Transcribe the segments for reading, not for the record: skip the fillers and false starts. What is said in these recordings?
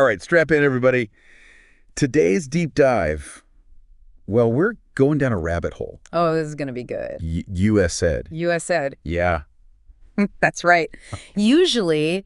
All right, strap in, everybody. Today's deep dive, well, we're going down a rabbit hole. Oh, this is going to be good. USAID. USAID. Yeah. That's right. Usually,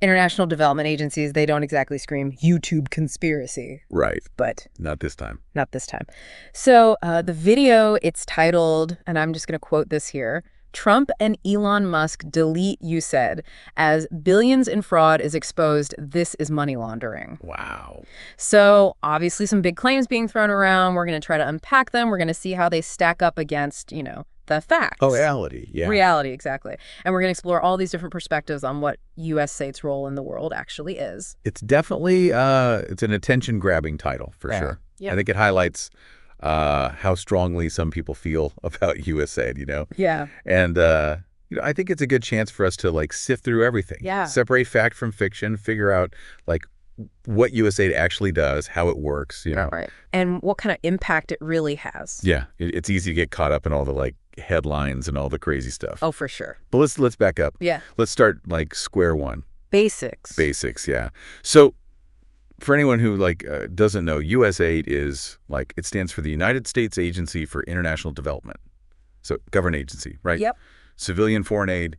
international development agencies, they don't exactly scream YouTube conspiracy. Right. But not this time. Not this time. So the video, it's titled, and I'm just going to quote this here, Trump and Elon Musk delete USAID as billions in fraud is exposed. This is money laundering. Wow. So obviously some big claims being thrown around. We're going to try to unpack them. We're going to see how they stack up against, the facts. Oh, reality. Yeah. Reality, exactly. And we're going to explore all these different perspectives on what USAID's role in the world actually is. It's definitely it's an attention-grabbing title, for sure. Yep. I think it highlights how strongly some people feel about USAID, Yeah. And, I think it's a good chance for us to, sift through everything. Yeah. Separate fact from fiction, figure out, what USAID actually does, how it works, Right. And what kind of impact it really has. Yeah. It's easy to get caught up in all the, headlines and all the crazy stuff. Oh, for sure. But let's back up. Yeah. Let's start, square one. Basics. Basics, yeah. So for anyone who doesn't know, USAID is it stands for the United States Agency for International Development. So government agency, right? Yep. Civilian foreign aid,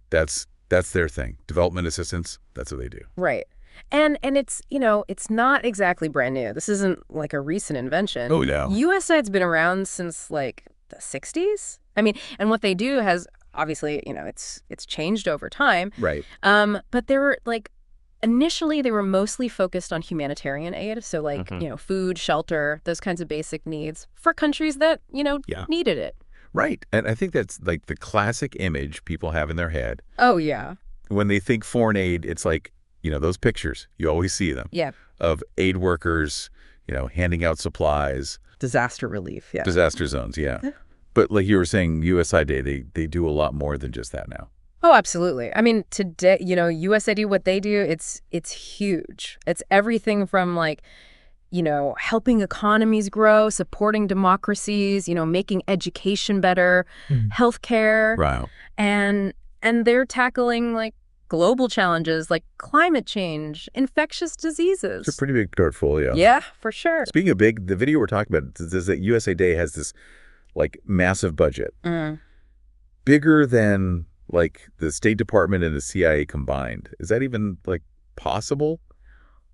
that's their thing. Development assistance, that's what they do. Right. And it's, it's not exactly brand new. This isn't a recent invention. Oh, no. USAID's been around since the 60s. I mean, and what they do has obviously, it's changed over time. Right. But they were initially, they were mostly focused on humanitarian aid. So food, shelter, those kinds of basic needs for countries that, needed it. Right. And I think that's the classic image people have in their head. Oh, yeah. When they think foreign aid, it's those pictures, you always see them. Yeah. Of aid workers, handing out supplies. Disaster relief. Yeah. Disaster zones. Yeah. But like you were saying, USAID, they do a lot more than just that now. Oh, absolutely. I mean, today, USAID, what they do, it's huge. It's everything from helping economies grow, supporting democracies, making education better, healthcare. Wow. And they're tackling global challenges like climate change, infectious diseases. It's a pretty big portfolio. Yeah, for sure. Speaking of big, the video we're talking about is that USAID has this massive budget. Bigger than the State Department and the CIA combined. Is that even possible?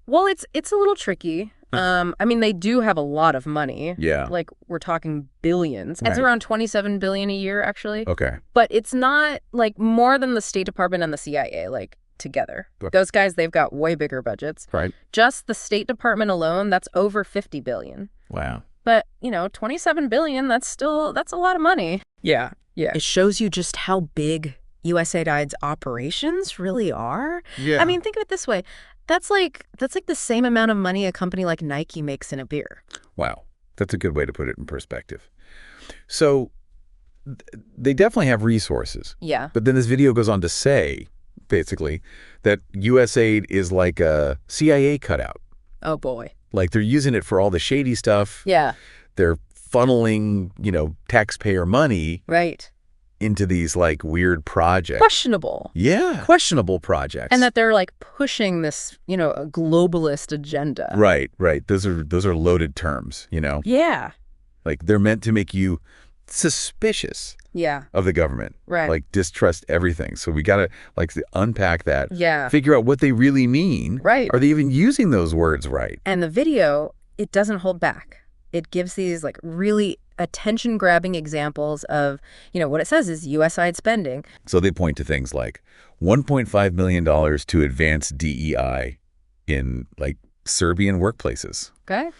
Well, it's a little tricky. I mean, they do have a lot of money. Yeah. We're talking billions. Right. It's around $27 billion a year, actually. Okay. But it's not more than the State Department and the CIA, together. Okay. Those guys, they've got way bigger budgets. Right. Just the State Department alone, that's over $50 billion. Wow. But, $27 billion, that's a lot of money. Yeah. Yeah. It shows you just how big USAID's operations really are. Yeah. I mean, think of it this way. That's like the same amount of money a company like Nike makes in a beer. Wow. That's a good way to put it in perspective. So they definitely have resources. Yeah. But then this video goes on to say, basically, that USAID is like a CIA cutout. Oh, boy. They're using it for all the shady stuff. Yeah. They're funneling, taxpayer money. Right. Into these weird projects. Questionable. Yeah. Questionable projects. And that they're pushing this, a globalist agenda. Right, right. Those are loaded terms, Yeah. They're meant to make you suspicious of the government. Right. Distrust everything. So we got to unpack that. Yeah. Figure out what they really mean. Right. Are they even using those words right? And the video, it doesn't hold back. It gives these really attention-grabbing examples of, what it says is USAID spending. So they point to things like $1.5 million to advance DEI in Serbian workplaces. Okay.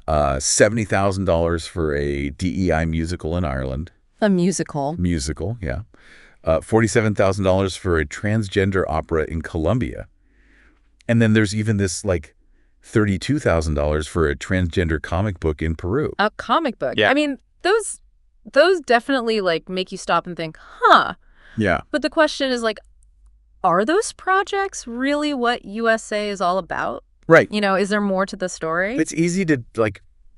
$70,000 for a DEI musical in Ireland. A musical. Musical, yeah. $47,000 for a transgender opera in Colombia. And then there's even this $32,000 for a transgender comic book in Peru. A comic book. Yeah. I mean, those definitely make you stop and think, huh? Yeah. But the question is are those projects really what USA is all about? Right. Is there more to the story? It's easy to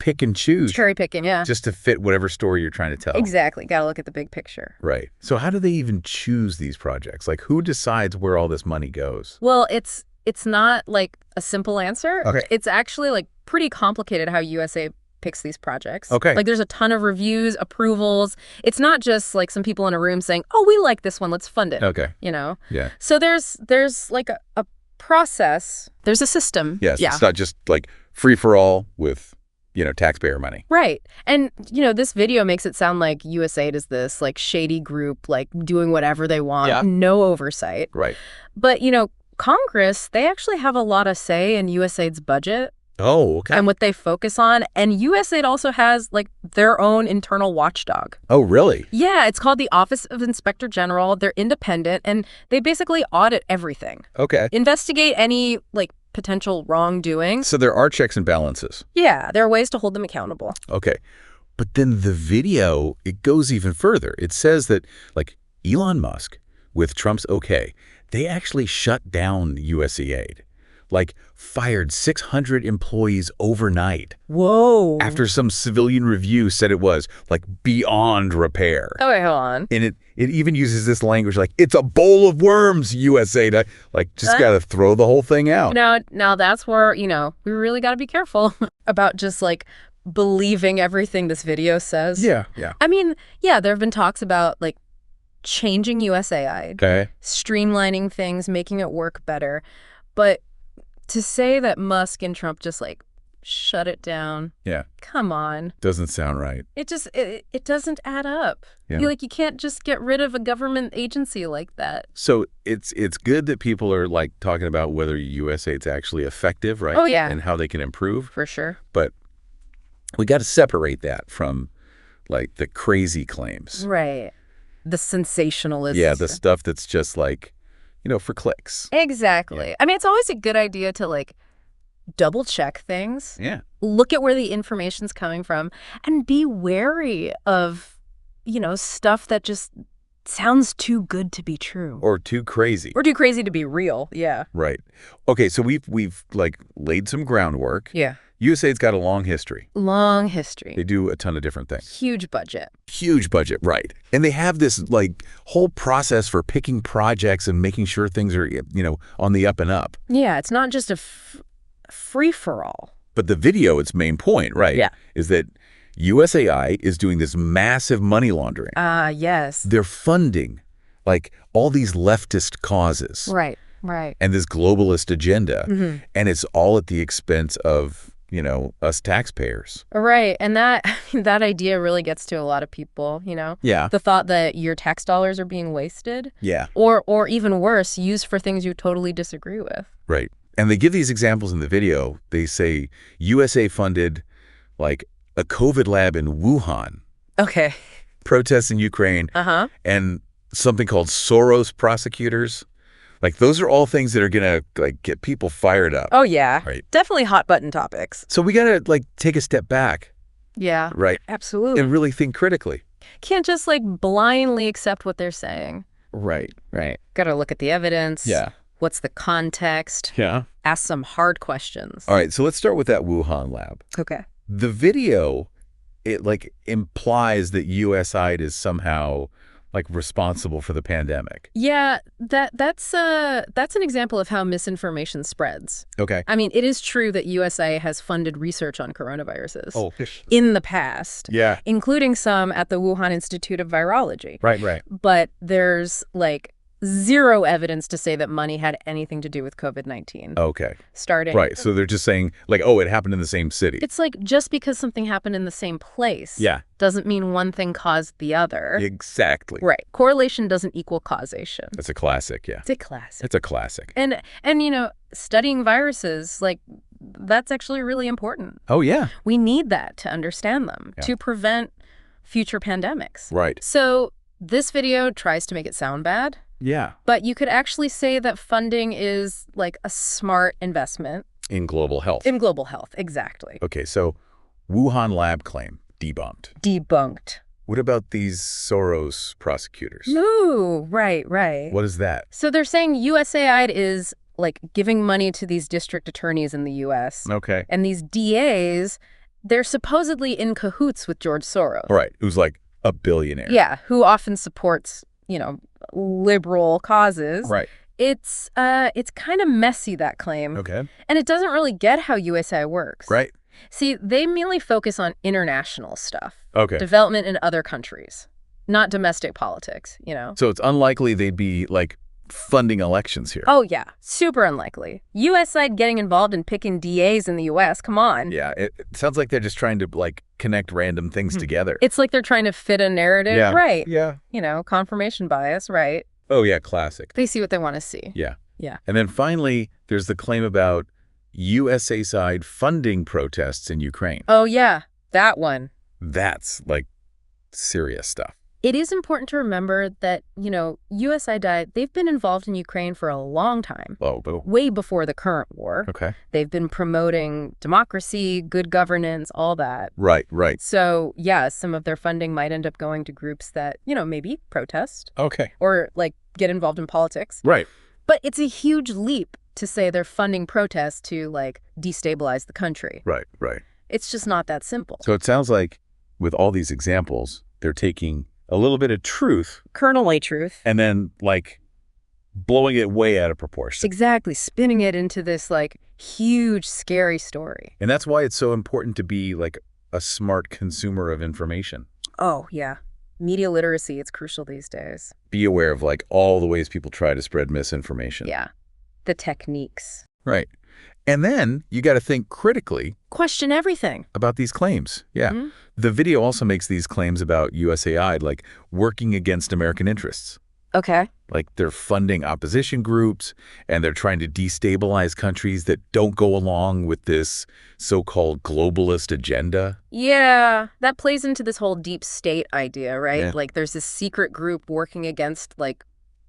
pick and choose. Cherry picking, yeah. Just to fit whatever story you're trying to tell. Exactly. Got to look at the big picture. Right. So how do they even choose these projects? Who decides where all this money goes? Well, it's it's not like a simple answer. Okay. It's actually like pretty complicated how USAID picks these projects. Okay. Like there's a ton of reviews, approvals. It's not just like some people in a room saying, "Oh, we like this one, let's fund it." Okay. Yeah. So there's like a process. There's a system. Yes. Yeah. It's not just like free for all with, taxpayer money. Right. And, this video makes it sound like USAID is this like shady group, like doing whatever they want, no oversight. Right. But, Congress, they actually have a lot of say in USAID's budget. Oh, okay. And what they focus on. And USAID also has like their own internal watchdog. Oh, really? Yeah, it's called the Office of Inspector General. They're independent and they basically audit everything. Okay. Investigate any like potential wrongdoing. So there are checks and balances. Yeah, there are ways to hold them accountable. Okay. But then the video, it goes even further. It says that like Elon Musk, with Trump's okay, they actually shut down USAID. Like fired 600 employees overnight. Whoa. After some civilian review said it was like beyond repair. Oh, wait, hold on. And it even uses this language like, it's a bowl of worms, USAID. Like, just got to throw the whole thing out. Now that's where, we really got to be careful about just like believing everything this video says. Yeah. I mean, yeah, there have been talks about like changing USAID, Okay. streamlining things, making it work better. But to say that Musk and Trump just like shut it down. Yeah. Come on. Doesn't sound right. It just, it doesn't add up. Yeah. You can't just get rid of a government agency like that. So it's good that people are like talking about whether USAID's actually effective, right? Oh, yeah. And how they can improve. For sure. But we got to separate that from like the crazy claims. Right. The sensationalist. Yeah, the stuff that's just like, for clicks. Exactly. Yeah. I mean, it's always a good idea to like double check things. Yeah. Look at where the information's coming from and be wary of, stuff that just sounds too good to be true. Or too crazy. Or too crazy to be real. Yeah. Right. Okay, so we've like laid some groundwork. Yeah. USAID's got a long history. Long history. They do a ton of different things. Huge budget. Huge budget, right. And they have this like whole process for picking projects and making sure things are, on the up and up. Yeah, it's not just a free-for-all. But the video, its main point, right, is that USAID is doing this massive money laundering. Yes. They're funding like all these leftist causes. Right. And this globalist agenda. Mm-hmm. And it's all at the expense of us taxpayers. Right. And that idea really gets to a lot of people, Yeah. The thought that your tax dollars are being wasted. Yeah. Or even worse, used for things you totally disagree with. Right. And they give these examples in the video. They say USA funded like a COVID lab in Wuhan. Okay. Protests in Ukraine. Uh-huh. And something called Soros prosecutors. Like, those are all things that are going to, like, get people fired up. Oh, yeah. Right. Definitely hot button topics. So we got to, like, take a step back. Yeah. Right. Absolutely. And really think critically. Can't just, like, blindly accept what they're saying. Right. Got to look at the evidence. Yeah. What's the context? Yeah. Ask some hard questions. All right. So let's start with that Wuhan lab. Okay. The video, it, like, implies that USAID is somehow like responsible for the pandemic. Yeah, that's an example of how misinformation spreads. Okay. I mean, it is true that USAID has funded research on coronaviruses. Oh. In the past. Yeah. Including some at the Wuhan Institute of Virology. Right. But there's like zero evidence to say that money had anything to do with COVID-19. Okay. Starting. Right. So they're just saying like, oh, it happened in the same city. It's like just because something happened in the same place doesn't mean one thing caused the other. Exactly. Right. Correlation doesn't equal causation. That's a classic, yeah. It's a classic. It's a classic. And studying viruses, like, that's actually really important. Oh, yeah. We need that to understand them, to prevent future pandemics. Right. So this video tries to make it sound bad. Yeah. But you could actually say that funding is like a smart investment. In global health. In global health, exactly. Okay, so Wuhan lab claim debunked. Debunked. What about these Soros prosecutors? No, right. What is that? So they're saying USAID is like giving money to these district attorneys in the U.S. Okay. And these DAs, they're supposedly in cahoots with George Soros. Right, who's like a billionaire. Yeah, who often supports, liberal causes. Right. It's kind of messy, that claim. Okay. And it doesn't really get how USAID works. Right. See, they mainly focus on international stuff. Okay. Development in other countries, not domestic politics, you know? So it's unlikely they'd be, like, funding elections here. Oh, yeah. Super unlikely. USAID getting involved in picking DAs in the U.S., come on. Yeah, it sounds like they're just trying to, like, connect random things together. It's like they're trying to fit a narrative. Yeah. Right. Yeah. You know, confirmation bias, right? Oh, yeah, classic. They see what they want to see. Yeah. Yeah. And then finally, there's the claim about USAID funding protests in Ukraine. Oh, yeah. That one. That's, like, serious stuff. It is important to remember that, you know, USAID, they've been involved in Ukraine for a long time. Oh, Way before the current war. okay. They've been promoting democracy, good governance, all that. Right, right. So, yeah, some of their funding might end up going to groups that, you know, maybe protest Okay. or, like, get involved in politics. Right. But it's a huge leap to say they're funding protests to, like, destabilize the country. Right, right. It's just not that simple. So it sounds like with all these examples, they're taking a little bit of truth Kernel-y truth. and then, like, blowing it way out of proportion. Exactly. Spinning it into this, like, huge, scary story. And that's why it's so important to be, like, a smart consumer of information. Oh, yeah. Media literacy, it's crucial these days. Be aware of, like, all the ways people try to spread misinformation. Yeah. The techniques. Right. And then you got to think critically Question everything. about these claims. Yeah. Mhm. The video also makes these claims about USAID, like, working against American interests. Okay. Like, they're funding opposition groups, and they're trying to destabilize countries that don't go along with this so-called globalist agenda. Yeah, that plays into this whole deep state idea, right? Yeah. Like, there's this secret group working against, like,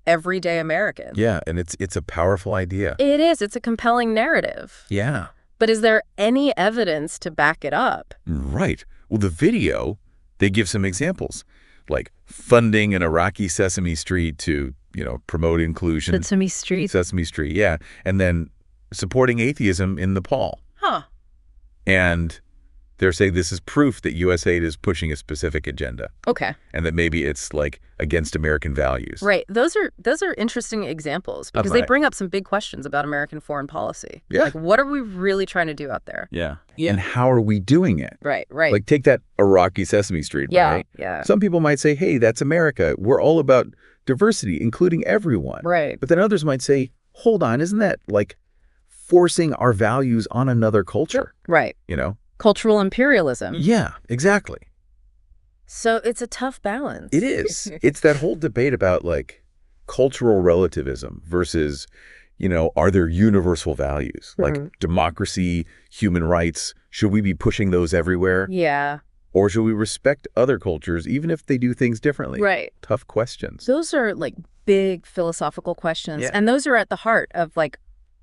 everyday Americans. Yeah, and it's a powerful idea. It is. It's a compelling narrative. Yeah. But is there any evidence to back it up? Right. Well, the video, they give some examples, like funding an Iraqi Sesame Street to, you know, promote inclusion. Sesame Street. Sesame Street, yeah. And then supporting atheism in Nepal. Huh. And they're saying this is proof that USAID is pushing a specific agenda Okay. and that maybe it's, like, against American values. Right. Those are interesting examples because they Right. bring up some big questions about American foreign policy. Yeah. Like, what are we really trying to do out there? Yeah. And how are we doing it? Right, right. Like, take that Iraqi Sesame Street, yeah, right? yeah. Some people might say, hey, that's America. We're all about diversity, including everyone. Right. But then others might say, hold on, isn't that, like, forcing our values on another culture? Right. You know? Cultural imperialism. Yeah, exactly. So it's a tough balance. It is. It's that whole debate about, like, cultural relativism versus, you know, are there universal values? Like democracy, human rights, should we be pushing those everywhere? Yeah. Or should we respect other cultures even if they do things differently? Right. Tough questions. Those are, like, big philosophical questions. Yeah. And those are at the heart of, like,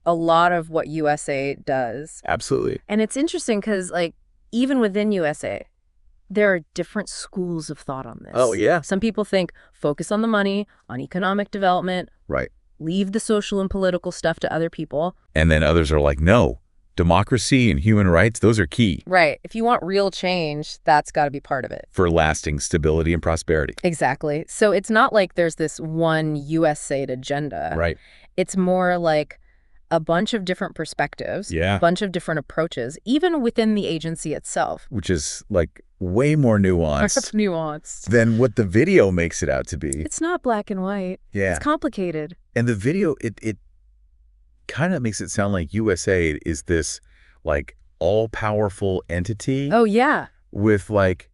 a lot of what USAID does. Absolutely. And it's interesting because, like, even within USAID, there are different schools of thought on this. Oh, yeah. Some people think focus on the money, on economic development, Right. leave the social and political stuff to other people. And then others are like, no, democracy and human rights, those are key Right. If you want real change, that's got to be part of it. for lasting stability and prosperity. Exactly. So it's not like there's this one USAID agenda. Right. It's more like a bunch of different perspectives, Yeah. a bunch of different approaches, even within the agency itself. Which is, like, way more nuanced Nuanced. than what the video makes it out to be. It's not black and white. Yeah. It's complicated. And the video, it kind of makes it sound like USAID is this, like, all-powerful entity Oh, yeah. with, like,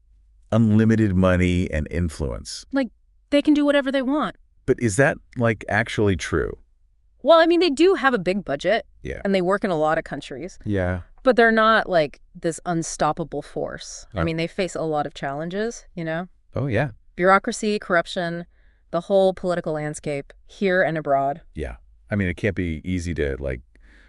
unlimited money and influence. Like, they can do whatever they want. But is that, like, actually true? Well, I mean, they do have a big budget, Yeah. and they work in a lot of countries, Yeah. but they're not, like, this unstoppable force. Oh. I mean, they face a lot of challenges, you know? Oh, yeah. Bureaucracy, corruption, the whole political landscape, here and abroad. Yeah. I mean, it can't be easy to, like,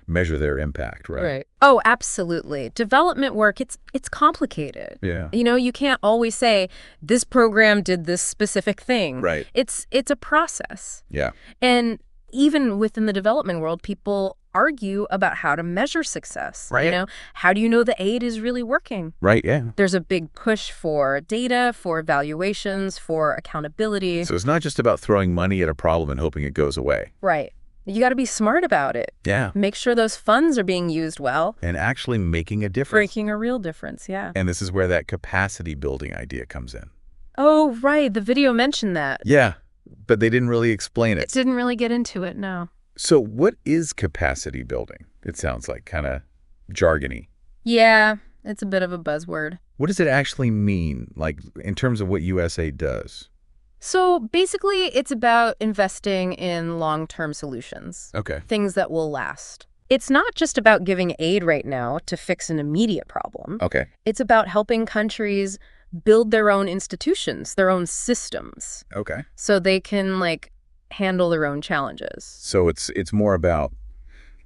measure their impact, right? Oh, absolutely. Development work, it's complicated. Yeah. You know, you can't always say, this program did this specific thing. Right. It's a process. Yeah. And even within the development world, people argue about how to measure success. Right. You know, how do you know the aid is really working? Right, yeah. There's a big push for data, for evaluations, for accountability. So it's not just about throwing money at a problem and hoping it goes away. Right. You got to be smart about it. Yeah. Make sure those funds are being used well. And actually making a difference. Making a real difference, yeah. And this is where that capacity building idea comes in. Oh, right. The video mentioned that. Yeah, but they didn't really explain it. It didn't really get into it, no. So what is capacity building? It sounds like kind of jargony. Yeah, it's a bit of a buzzword. What does it actually mean, like, in terms of what USAID does? So basically, it's about investing in long-term solutions. Okay. Things that will last. It's not just about giving aid right now to fix an immediate problem. Okay. It's about helping countries build their own institutions, their own systems, Okay. so they can, like, handle their own challenges. So it's more about,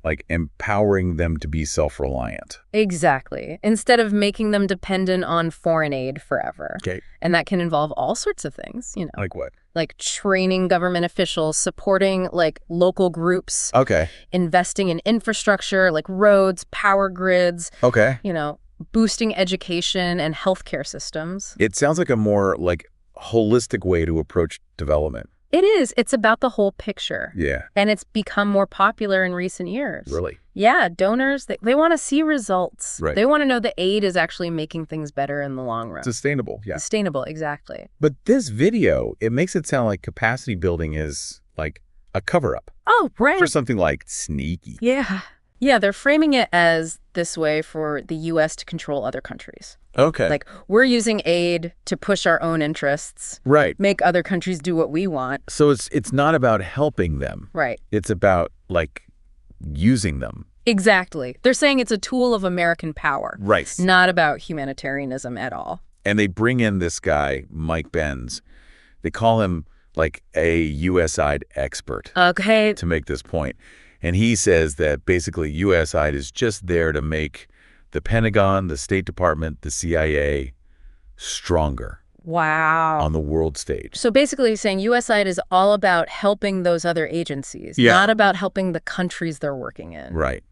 like, empowering them to be self-reliant. Exactly. Instead of making them dependent on foreign aid forever. Okay. And that can involve all sorts of things, you know. Like what? Like training government officials, supporting, like, local groups. Okay. Investing in infrastructure, like roads, power grids. Okay. You know, boosting education and healthcare systems. It sounds like a more, like, holistic way to approach development. It is. It's about the whole picture. Yeah. And it's become more popular in recent years. Really? Yeah, donors, they want to see results. Right. They want to know the aid is actually making things better in the long run. Sustainable, yeah. Sustainable, exactly. But this video, it makes it sound like capacity building is, like, a cover-up Oh, right. for something, like, sneaky. Yeah. Yeah, they're framing it as this way for the U.S. to control other countries. Okay. Like, we're using aid to push our own interests, right. make other countries do what we want. So it's not about helping them. Right. It's about, like, using them. Exactly. They're saying it's a tool of American power. Right. Not about humanitarianism at all. And they bring in this guy, Mike Benz. They call him, like, a USAID expert Okay. to make this point. And he says that basically USAID is just there to make the Pentagon, the State Department, the CIA stronger Wow. on the world stage. So basically saying USAID is all about helping those other agencies, Yeah. not about helping the countries they're working in. Right.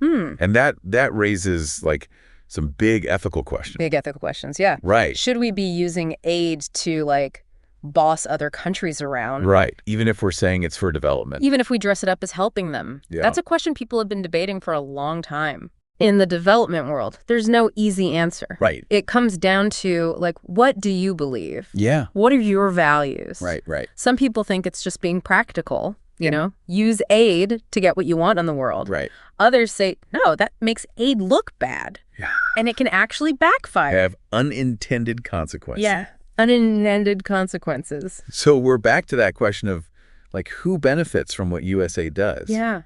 Hmm. And that raises, like, some big ethical questions. Big ethical questions, yeah. Right. Should we be using aid to, like, boss other countries around? Right. Even if we're saying it's for development. Even if we dress it up as helping them. Yeah. That's a question people have been debating for a long time. In the development world, there's no easy answer. Right. It comes down to, like, what do you believe? Yeah. What are your values? Right, right. Some people think it's just being practical, you know, use aid to get what you want in the world. Right. Others say, no, that makes aid look bad. Yeah. And it can actually backfire. Have unintended consequences. Yeah. Unintended consequences. So we're back to that question of, like, who benefits from what USA does? Yeah.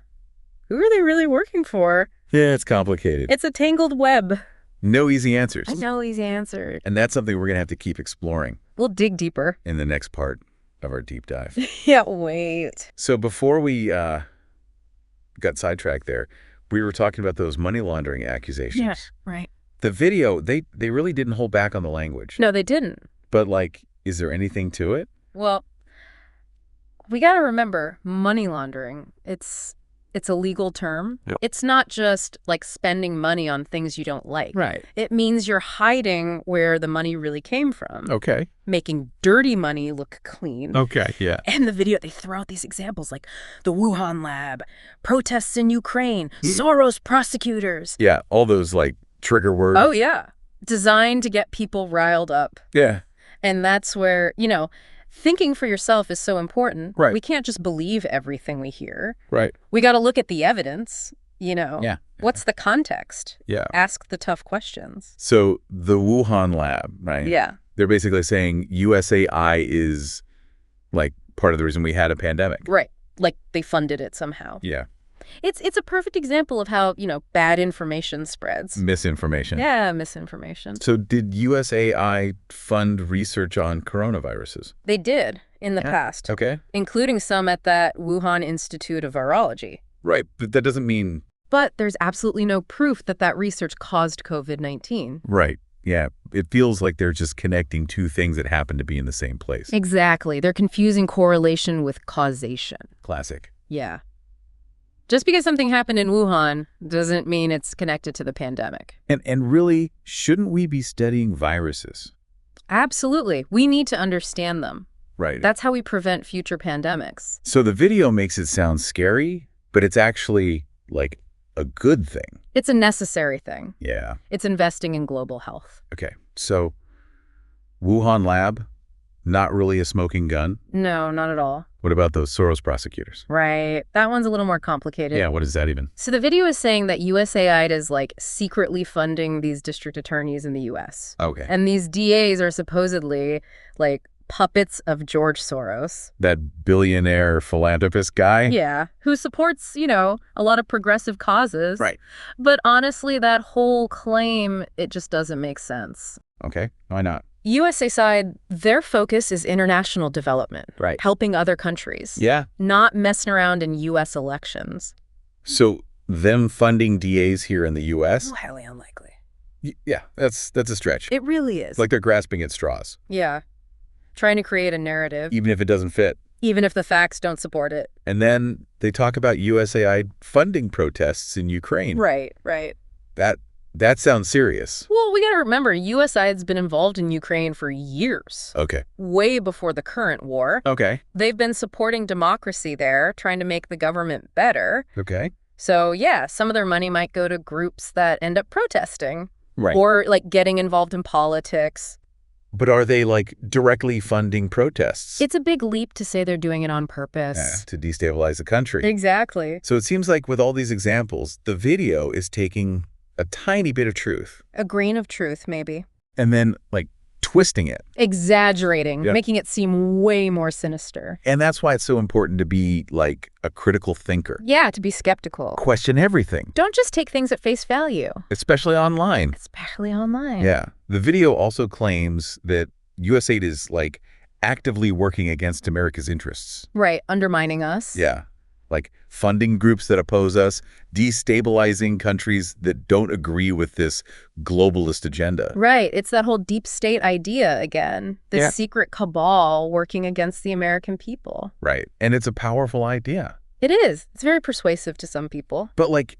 Who are they really working for? Yeah, it's complicated. It's a tangled web. No easy answers. I know easy answer. And that's something we're going to have to keep exploring We'll dig deeper. in the next part of our deep dive. Yeah, wait. So before we got sidetracked there, we were talking about those money laundering accusations. Yeah, right. The video, they really didn't hold back on the language. No, they didn't. But, like, is there anything to it? Well, we got to remember money laundering. It's a legal term. Yep. It's not just like spending money on things you don't like. Right. It means you're hiding where the money really came from. Okay. Making dirty money look clean. Okay, yeah. And the video, they throw out these examples like the Wuhan lab, protests in Ukraine, Soros prosecutors. Yeah, all those, like, trigger words. Oh, yeah. Designed to get people riled up. Yeah. And that's where, you know, thinking for yourself is so important. Right. We can't just believe everything we hear. Right. We got to look at the evidence, you know. Yeah. What's the context? Yeah. Ask the tough questions. So the Wuhan lab, right? Yeah. They're basically saying USAI is, like, part of the reason we had a pandemic. Right. Like they funded it somehow. Yeah. It's a perfect example of how, you know, bad information spreads. Misinformation. Yeah, misinformation. So did USAI fund research on coronaviruses? They did in the past, Okay. including some at that Wuhan Institute of Virology. Right, but that doesn't mean... But there's absolutely no proof that that research caused COVID-19. Right. Yeah. It feels like they're just connecting two things that happen to be in the same place. Exactly. They're confusing correlation with causation. Classic. Yeah. Just because something happened in Wuhan doesn't mean it's connected to the pandemic. And really, shouldn't we be studying viruses? Absolutely. We need to understand them. Right. That's how we prevent future pandemics. So the video makes it sound scary, but it's actually, like, a good thing. It's a necessary thing. Yeah. It's investing in global health. Okay. So, Wuhan lab, not really a smoking gun. No, not at all. What about those Soros prosecutors? Right. That one's a little more complicated. Yeah, what is that even? So the video is saying that USAID is, like, secretly funding these district attorneys in the U.S. Okay. And these DAs are supposedly, like, puppets of George Soros. That billionaire philanthropist guy? Yeah, who supports, a lot of progressive causes. Right. But honestly, that whole claim, it just doesn't make sense. Okay, why not? USAID, their focus is international development. Right. Helping other countries. Yeah. Not messing around in U.S. elections. So them funding DAs here in the U.S.? Highly unlikely. Yeah, that's a stretch. It really is. It's like they're grasping at straws. Yeah. Trying to create a narrative. Even if it doesn't fit. Even if the facts don't support it. And then they talk about USAID funding protests in Ukraine. Right. That sounds serious. Well, we got to remember, USAID's been involved in Ukraine for years. Okay. Way before the current war. Okay. They've been supporting democracy there, trying to make the government better. Okay. So, yeah, some of their money might go to groups that end up protesting. Right. Or, like, getting involved in politics. But are they, like, directly funding protests? It's a big leap to say they're doing it on purpose. To destabilize the country. Exactly. So it seems like with all these examples, the video is taking a tiny bit of truth. A grain of truth, maybe. And then, like, twisting it. Exaggerating, Yeah. making it seem way more sinister. And that's why it's so important to be, like, a critical thinker. Yeah, to be skeptical. Question everything. Don't just take things at face value. Especially online. Especially online. Yeah. The video also claims that USAID is, like, actively working against America's interests. Right, undermining us. Yeah. Like funding groups that oppose us, destabilizing countries that don't agree with this globalist agenda. Right, it's that whole deep state idea again. This secret cabal working against the American people. Right. And it's a powerful idea. It is. It's very persuasive to some people. But, like,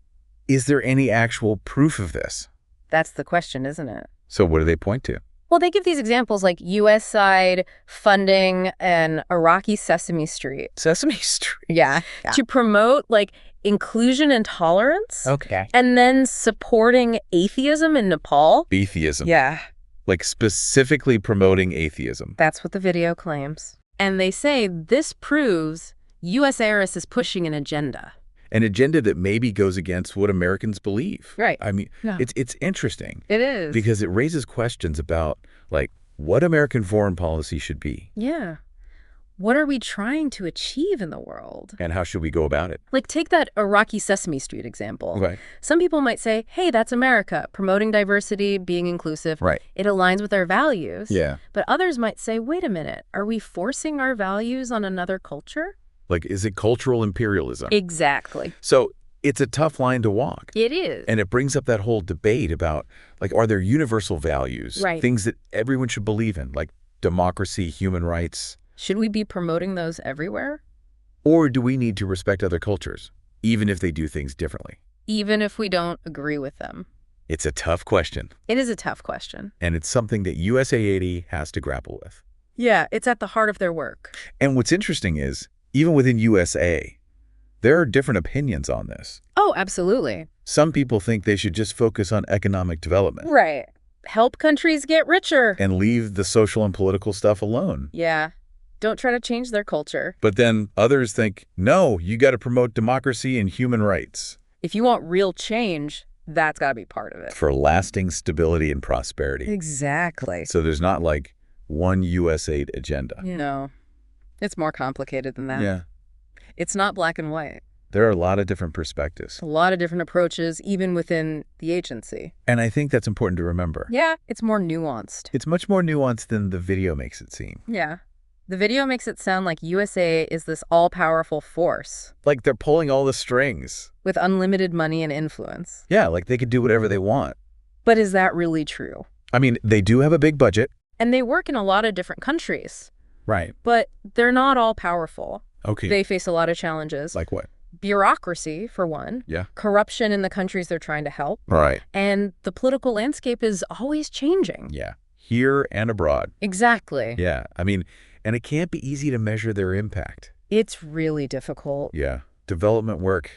is there any actual proof of this? That's the question, isn't it? So what do they point to? Well, they give these examples like USAID funding an Iraqi Sesame Street. Sesame Street. Yeah. To promote, like, inclusion and tolerance. Okay. And then supporting atheism in Nepal. Atheism. Yeah. Like specifically promoting atheism. That's what the video claims. And they say this proves USAID is pushing an agenda. An agenda that maybe goes against what Americans believe. Right. I mean, it's interesting. It is. Because it raises questions about, like, what American foreign policy should be. Yeah. What are we trying to achieve in the world? And how should we go about it? Like, take that Iraqi Sesame Street example. Right. Some people might say, hey, that's America, promoting diversity, being inclusive. Right. It aligns with our values. Yeah. But others might say, wait a minute, are we forcing our values on another culture? Like, is it cultural imperialism? Exactly. So it's a tough line to walk. It is. And it brings up that whole debate about, like, are there universal values? Right. Things that everyone should believe in, like democracy, human rights. Should we be promoting those everywhere? Or do we need to respect other cultures, even if they do things differently? Even if we don't agree with them? It's a tough question. It is a tough question. And it's something that USAID has to grapple with. Yeah, it's at the heart of their work. And what's interesting is, even within USA, there are different opinions on this. Oh, absolutely. Some people think they should just focus on economic development. Right. Help countries get richer. And leave the social and political stuff alone. Yeah. Don't try to change their culture. But then others think, no, you got to promote democracy and human rights. If you want real change, that's got to be part of it. For lasting stability and prosperity. Exactly. So there's not like one USAID agenda. No. It's more complicated than that. Yeah. It's not black and white. There are a lot of different perspectives. A lot of different approaches, even within the agency. And I think that's important to remember. Yeah, it's more nuanced. It's much more nuanced than the video makes it seem. Yeah. The video makes it sound like USA is this all-powerful force. Like they're pulling all the strings. With unlimited money and influence. Yeah, like they could do whatever they want. But is that really true? I mean, they do have a big budget. And they work in a lot of different countries. Right. But they're not all powerful. Okay. They face a lot of challenges. Like what? Bureaucracy, for one. Yeah. Corruption in the countries they're trying to help. Right. And the political landscape is always changing. Yeah. Here and abroad. Exactly. Yeah. I mean, and it can't be easy to measure their impact. It's really difficult. Yeah. development work,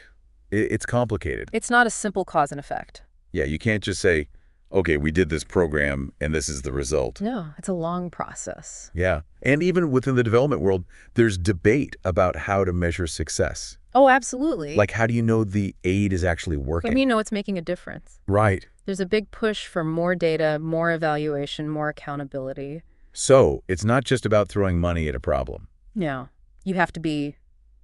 it's complicated. It's not a simple cause and effect. Yeah, you can't just say, okay, we did this program and this is the result. No, it's a long process. Yeah. And even within the development world, there's debate about how to measure success. Oh, absolutely. Like, how do you know the aid is actually working? How do you know it's making a difference? Right. There's a big push for more data, more evaluation, more accountability. So it's not just about throwing money at a problem. No, you have to be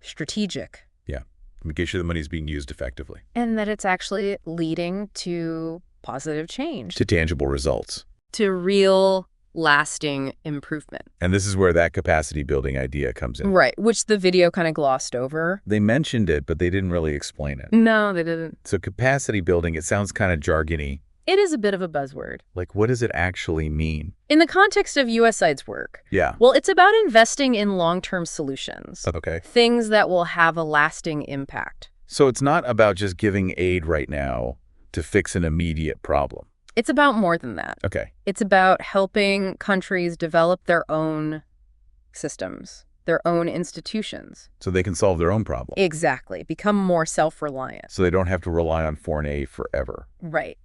strategic. Yeah. Making sure the money is being used effectively. And that it's actually leading to positive change. To tangible results. To real, lasting improvement. And this is where that capacity building idea comes in. Right, which the video kind of glossed over. They mentioned it, but they didn't really explain it. No, they didn't. So capacity building, it sounds kind of jargony. It is a bit of a buzzword. Like, what does it actually mean? In the context of USAID's work, Yeah. well, it's about investing in long-term solutions. Okay. Things that will have a lasting impact. So it's not about just giving aid right now to fix an immediate problem. It's about more than that. Okay. It's about helping countries develop their own systems, their own institutions. So they can solve their own problem. Exactly. Become more self-reliant. So they don't have to rely on foreign aid forever. Right.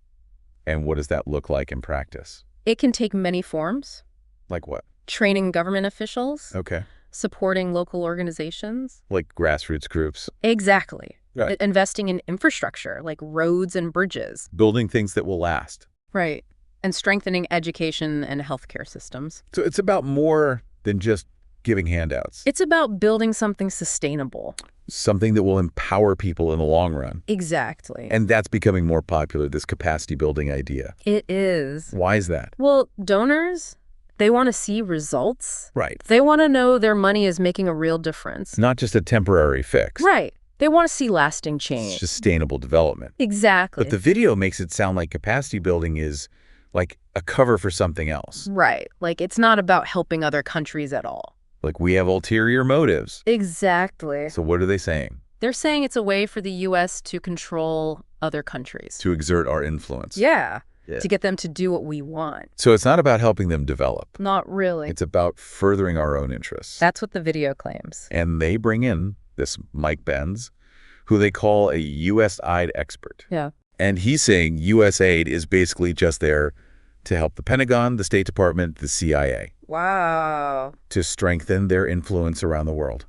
And what does that look like in practice? It can take many forms. Like what? Training government officials. Okay. Supporting local organizations. Like grassroots groups. Exactly. Right. Investing in infrastructure like roads and bridges. Building things that will last. Right. And strengthening education and healthcare systems. So it's about more than just giving handouts. It's about building something sustainable. Something that will empower people in the long run. Exactly. And that's becoming more popular, this capacity building idea. It is. Why is that? Well, donors, they want to see results. Right. They want to know their money is making a real difference. Not just a temporary fix. Right. They want to see lasting change. Sustainable development. Exactly. But the video makes it sound like capacity building is like a cover for something else. Right. Like it's not about helping other countries at all. Like we have ulterior motives. Exactly. So what are they saying? They're saying it's a way for the U.S. to control other countries. To exert our influence. Yeah. Yeah. To get them to do what we want. So it's not about helping them develop. Not really. It's about furthering our own interests. That's what the video claims. And they bring in this Mike Benz, who they call a USAID expert. Yeah. And he's saying USAID is basically just there to help the Pentagon, the State Department, the CIA. Wow. To strengthen their influence around the world.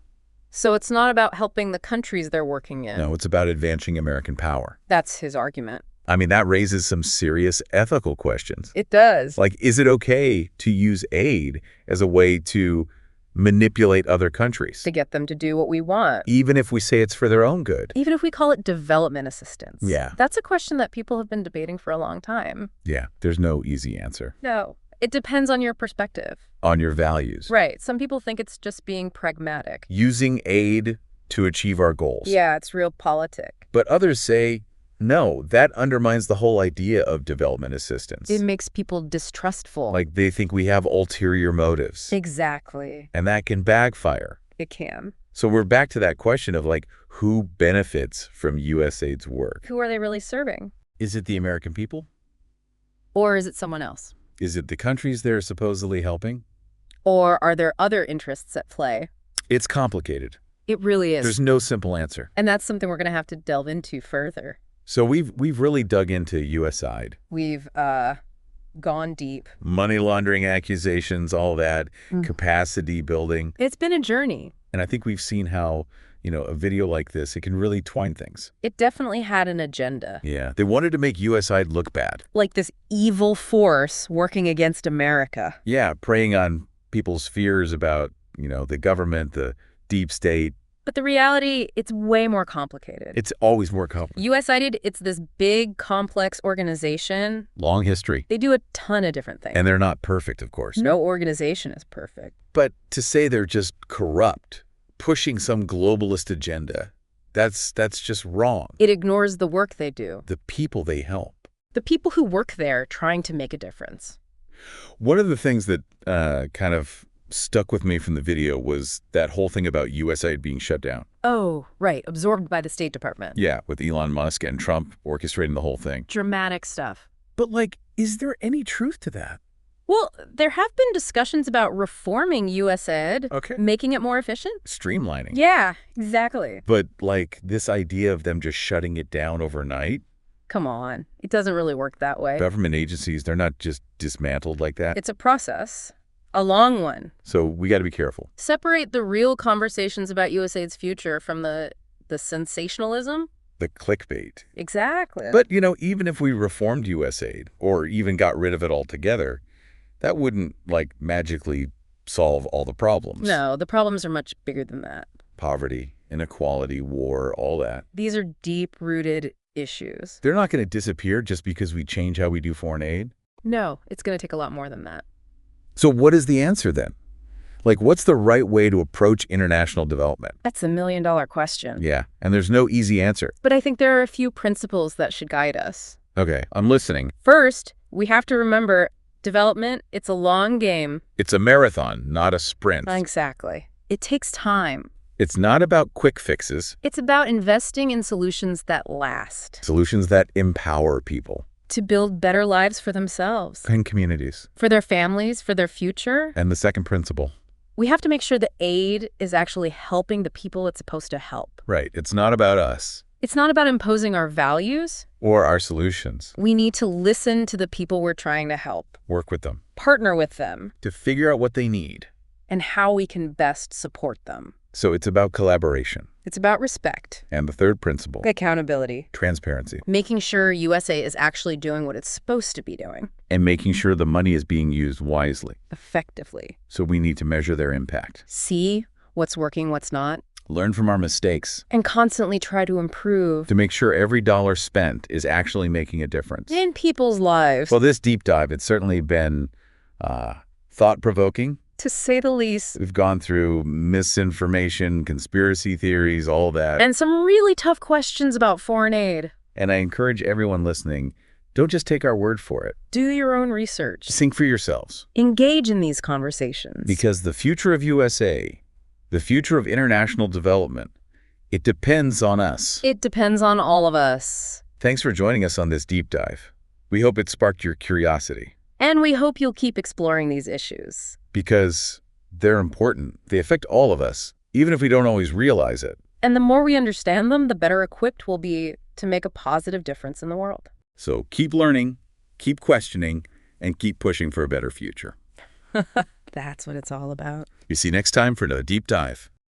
So it's not about helping the countries they're working in. No, it's about advancing American power. That's his argument. I mean, that raises some serious ethical questions. It does. Like, is it okay to use aid as a way to manipulate other countries? To get them to do what we want. Even if we say it's for their own good. Even if we call it development assistance. Yeah. That's a question that people have been debating for a long time. Yeah, there's no easy answer. No. It depends on your perspective. On your values. Right. Some people think it's just being pragmatic. Using aid to achieve our goals. Yeah, it's realpolitik. But others say, no, that undermines the whole idea of development assistance. It makes people distrustful. Like they think we have ulterior motives. Exactly. And that can backfire. It can. So we're back to that question of like, who benefits from USAID's work? Who are they really serving? Is it the American people? Or is it someone else? Is it the countries they're supposedly helping? Or are there other interests at play? It's complicated. It really is. There's no simple answer. And that's something we're going to have to delve into further. So we've really dug into USAID. We've gone deep. Money laundering accusations, all that, capacity building. It's been a journey. And I think we've seen how, you know, a video like this, it can really twine things. It definitely had an agenda. Yeah. They wanted to make USAID look bad. Like this evil force working against America. Yeah, preying on people's fears about, you know, the government, the deep state. But the reality, it's way more complicated. It's always more complicated. USAID, it's this big, complex organization. Long history. They do a ton of different things. And they're not perfect, of course. No organization is perfect. But to say they're just corrupt, pushing some globalist agenda, that's just wrong. It ignores the work they do. The people they help. The people who work there trying to make a difference. One of the things that kind of stuck with me from the video was that whole thing about USAID being shut down. Oh, right. Absorbed by the State Department. Yeah, with Elon Musk and Trump orchestrating the whole thing. Dramatic stuff. But, like, is there any truth to that? Well, there have been discussions about reforming USAID, Okay. making it more efficient. Streamlining. Yeah, exactly. But, like, this idea of them just shutting it down overnight, Come on. It doesn't really work that way. government agencies, they're not just dismantled like that. It's a process, a long one. So we got to be careful. Separate the real conversations about USAID's future from the sensationalism. The clickbait. Exactly. But, even if we reformed USAID or even got rid of it altogether, that wouldn't, like, magically solve all the problems. No, the problems are much bigger than that. Poverty, inequality, war, all that. These are deep-rooted issues. They're not going to disappear just because we change how we do foreign aid. No, it's going to take a lot more than that. So what is the answer then? Like, what's the right way to approach international development? That's a million-dollar question. Yeah, and there's no easy answer. But I think there are a few principles that should guide us. Okay, I'm listening. First, we have to remember development, it's a long game. It's a marathon, not a sprint. Exactly. It takes time. It's not about quick fixes. It's about investing in solutions that last. Solutions that empower people. To build better lives for themselves. And communities. For their families, for their future. And the second principle. We have to make sure the aid is actually helping the people it's supposed to help. Right. It's not about us. It's not about imposing our values. Or our solutions. We need to listen to the people we're trying to help. Work with them. Partner with them. To figure out what they need. And how we can best support them. So it's about collaboration. It's about respect. And the third principle. Accountability. Transparency. Making sure USA is actually doing what it's supposed to be doing. And making sure the money is being used wisely. Effectively. So we need to measure their impact. See what's working, what's not. Learn from our mistakes. And constantly try to improve. To make sure every dollar spent is actually making a difference. In people's lives. Well, this deep dive, it's certainly been thought-provoking. To say the least. We've gone through misinformation, conspiracy theories, all that. And some really tough questions about foreign aid. And I encourage everyone listening, don't just take our word for it. Do your own research. Think for yourselves. Engage in these conversations. Because the future of USA, the future of international development, it depends on us. It depends on all of us. Thanks for joining us on this deep dive. We hope it sparked your curiosity. And we hope you'll keep exploring these issues. Because they're important. They affect all of us, even if we don't always realize it. And the more we understand them, the better equipped we'll be to make a positive difference in the world. So keep learning, keep questioning, and keep pushing for a better future. That's what it's all about. You see you next time for another deep dive.